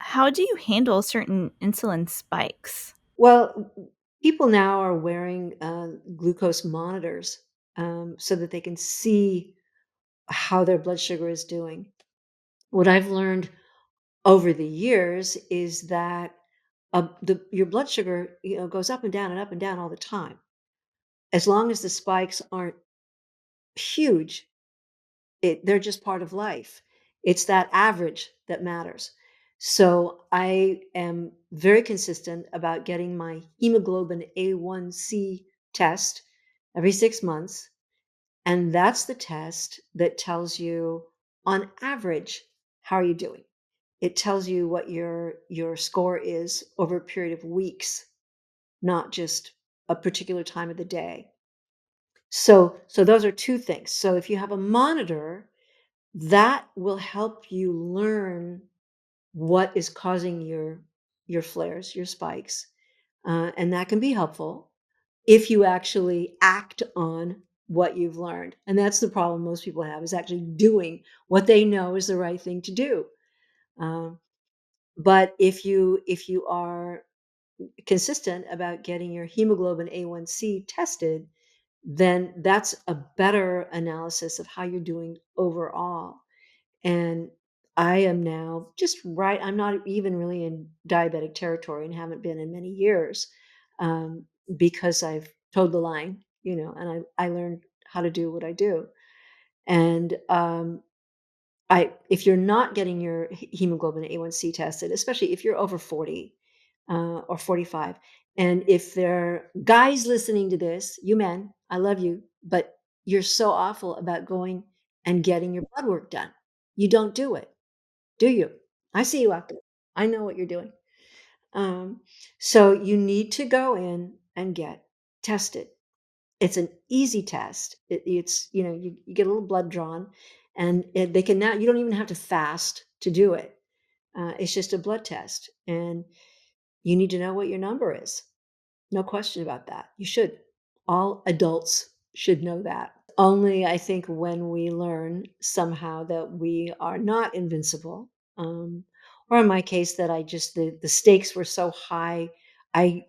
How do you handle certain insulin spikes? Well, people now are wearing glucose monitors so that they can see how their blood sugar is doing. What I've learned over the years is that your blood sugar, goes up and down and up and down all the time. As long as the spikes aren't huge, they're just part of life. It's that average that matters. So I am very consistent about getting my hemoglobin A1C test every 6 months. And that's the test that tells you, on average, how are you doing? It tells you what your score is over a period of weeks, not just a particular time of the day. So those are two things. So if you have a monitor, that will help you learn what is causing your flares, your spikes, and that can be helpful if you actually act on what you've learned. And that's the problem most people have, is actually doing what they know is the right thing to do. Um, but if you are consistent about getting your hemoglobin A1C tested, then that's a better analysis of how you're doing overall. And I am now just right. I'm not even really in diabetic territory and haven't been in many years, um, because I've towed the line, and I learned how to do what I do. And if you're not getting your hemoglobin A1C tested, especially if you're over 40 or 45, and if there are guys listening to this, you men, I love you, but you're so awful about going and getting your blood work done. You don't do it, do you? I see you out there. I know what you're doing. Um, so you need to go in and get tested. It's an easy test. It's, you get a little blood drawn, and they can now, you don't even have to fast to do it. It's just a blood test. And you need to know what your number is. No question about that. You should. All adults should know that. Only, I think, when we learn somehow that we are not invincible, or in my case, that the stakes were so high, I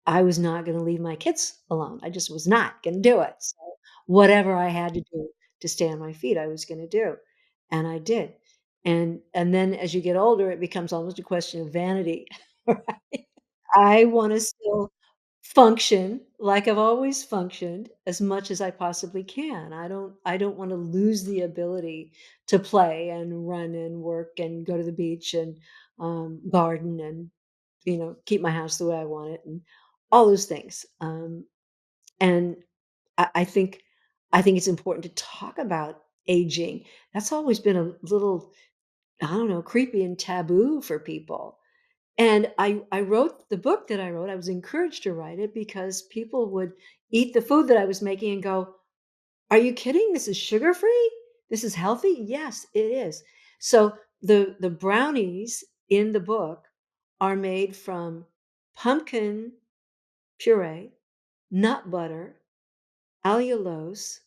I was not going to leave my kids alone. I just was not going to do it. So whatever I had to do to stay on my feet, I was going to do, and I did. And then as you get older, it becomes almost a question of vanity. Right? I want to still function like I've always functioned as much as I possibly can. I don't wanna lose the ability to play and run and work and go to the beach and, garden and, keep my house the way I want it and all those things. And I think it's important to talk about aging. That's always been a little, I don't know, creepy and taboo for people. And I wrote the book that I wrote. I was encouraged to write it because people would eat the food that I was making and go, "Are you kidding? This is sugar-free? This is healthy?" Yes, it is. So the brownies in the book are made from pumpkin puree, nut butter, allulose,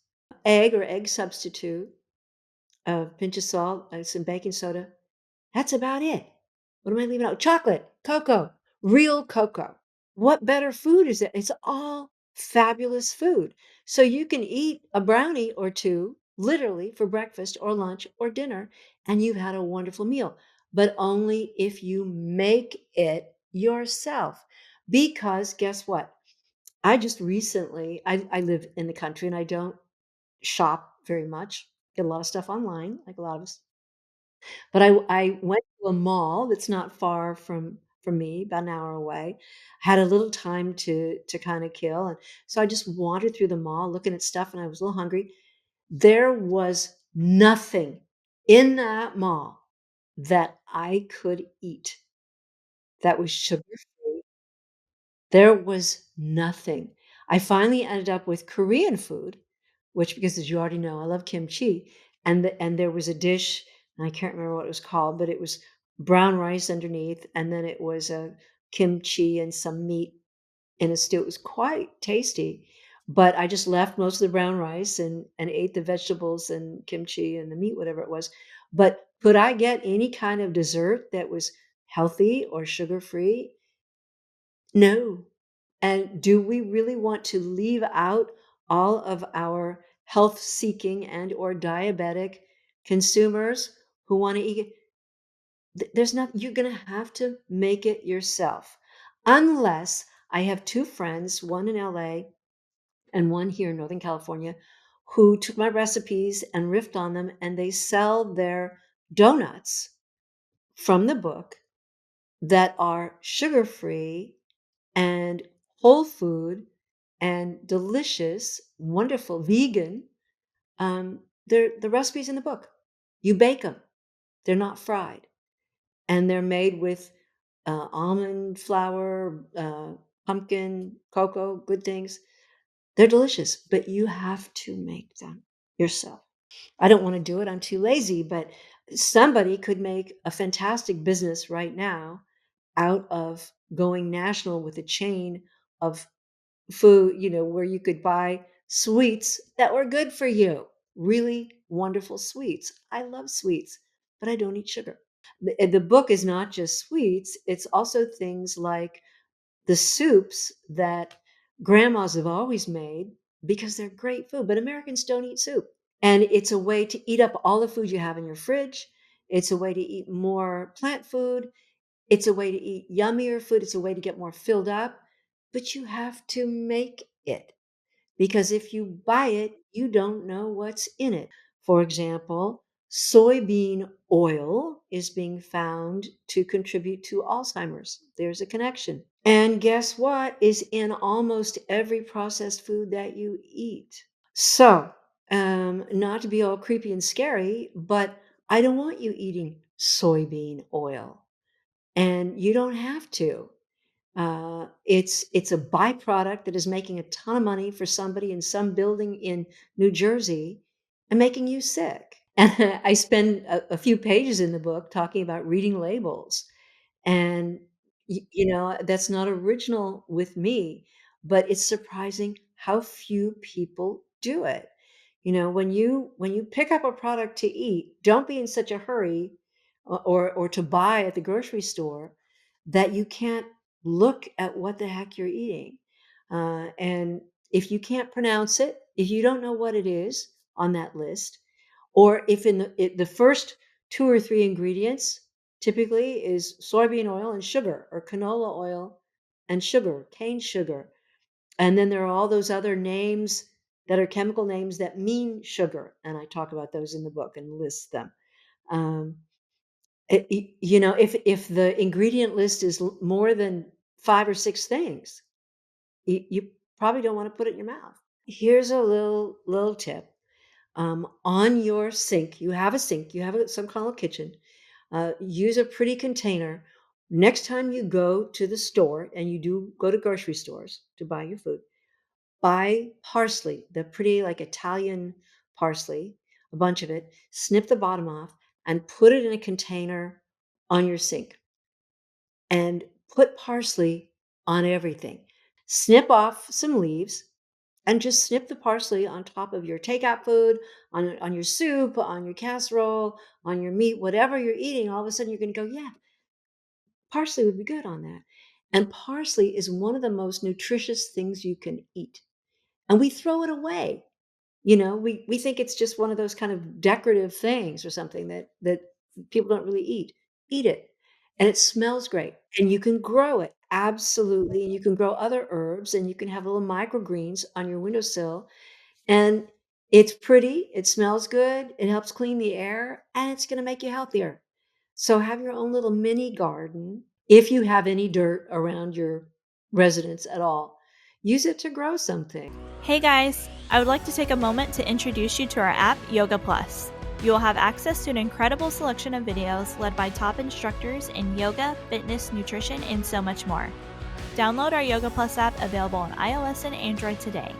egg or egg substitute, a pinch of salt, some baking soda. That's about it. What am I leaving out? Chocolate, cocoa, real cocoa. What better food is it? It's all fabulous food. So you can eat a brownie or two, literally, for breakfast or lunch or dinner, and you've had a wonderful meal, but only if you make it yourself. Because guess what? I just recently, I live in the country and I don't shop very much, get a lot of stuff online, like a lot of us. But I went to a mall that's not far from me, about an hour away. Had a little time to kinda kill, and so I just wandered through the mall looking at stuff, and I was a little hungry. There was nothing in that mall that I could eat that was sugar-free. There was nothing. I finally ended up with Korean food, which, because as you already know, I love kimchi, and there was a dish, and I can't remember what it was called, but it was brown rice underneath, and then it was a kimchi and some meat in a stew. It was quite tasty, but I just left most of the brown rice and ate the vegetables and kimchi and the meat, whatever it was. But could I get any kind of dessert that was healthy or sugar-free? No. And do we really want to leave out all of our health-seeking and or diabetic consumers who want to eat? There's not, you're going to have to make it yourself. Unless I have two friends, one in LA and one here in Northern California, who took my recipes and riffed on them, and they sell their donuts from the book that are sugar-free and whole food and delicious, wonderful, vegan. They're the recipes in the book. You bake them. They're not fried, and they're made with almond flour, pumpkin, cocoa, good things. They're delicious, but you have to make them yourself. I don't want to do it. I'm too lazy, but somebody could make a fantastic business right now out of going national with a chain of food, where you could buy sweets that were good for you. Really wonderful sweets. I love sweets, but I don't eat sugar. The book is not just sweets, it's also things like the soups that grandmas have always made because they're great food, but Americans don't eat soup. And it's a way to eat up all the food you have in your fridge. It's a way to eat more plant food. It's a way to eat yummier food. It's a way to get more filled up, but you have to make it because if you buy it, you don't know what's in it. For example, soybean oil is being found to contribute to Alzheimer's. There's a connection. And guess what is in almost every processed food that you eat? So, not to be all creepy and scary, but I don't want you eating soybean oil, and you don't have to. It's a byproduct that is making a ton of money for somebody in some building in New Jersey and making you sick. And I spend a few pages in the book talking about reading labels. And that's not original with me, but it's surprising how few people do it. When you pick up a product to eat, don't be in such a hurry or to buy at the grocery store that you can't look at what the heck you're eating. And if you can't pronounce it, if you don't know what it is on that list, or if in the first two or three ingredients typically is soybean oil and sugar, or canola oil and sugar, cane sugar. And then there are all those other names that are chemical names that mean sugar. And I talk about those in the book and list them. Um, if the ingredient list is more than five or six things, you probably don't want to put it in your mouth. Here's a little tip. On your sink, you have a sink, you have some kind of kitchen. Use a pretty container. Next time you go to the store, and you do go to grocery stores to buy your food, buy parsley, the pretty like Italian parsley, a bunch of it, snip the bottom off and put it in a container on your sink, and put parsley on everything. Snip off some leaves and just snip the parsley on top of your takeout food, on your soup, on your casserole, on your meat, whatever you're eating. All of a sudden, you're going to go, yeah, parsley would be good on that. And parsley is one of the most nutritious things you can eat. And we throw it away. We think it's just one of those kind of decorative things or something that people don't really eat. Eat it. And it smells great. And you can grow it. Absolutely. And you can grow other herbs, and you can have little microgreens on your windowsill, and it's pretty, it smells good, it helps clean the air, and it's gonna make you healthier. So have your own little mini garden. If you have any dirt around your residence at all, use it to grow something. Hey guys, I would like to take a moment to introduce you to our app, Yoga Plus. You will have access to an incredible selection of videos led by top instructors in yoga, fitness, nutrition, and so much more. Download our Yoga Plus app, available on iOS and Android today.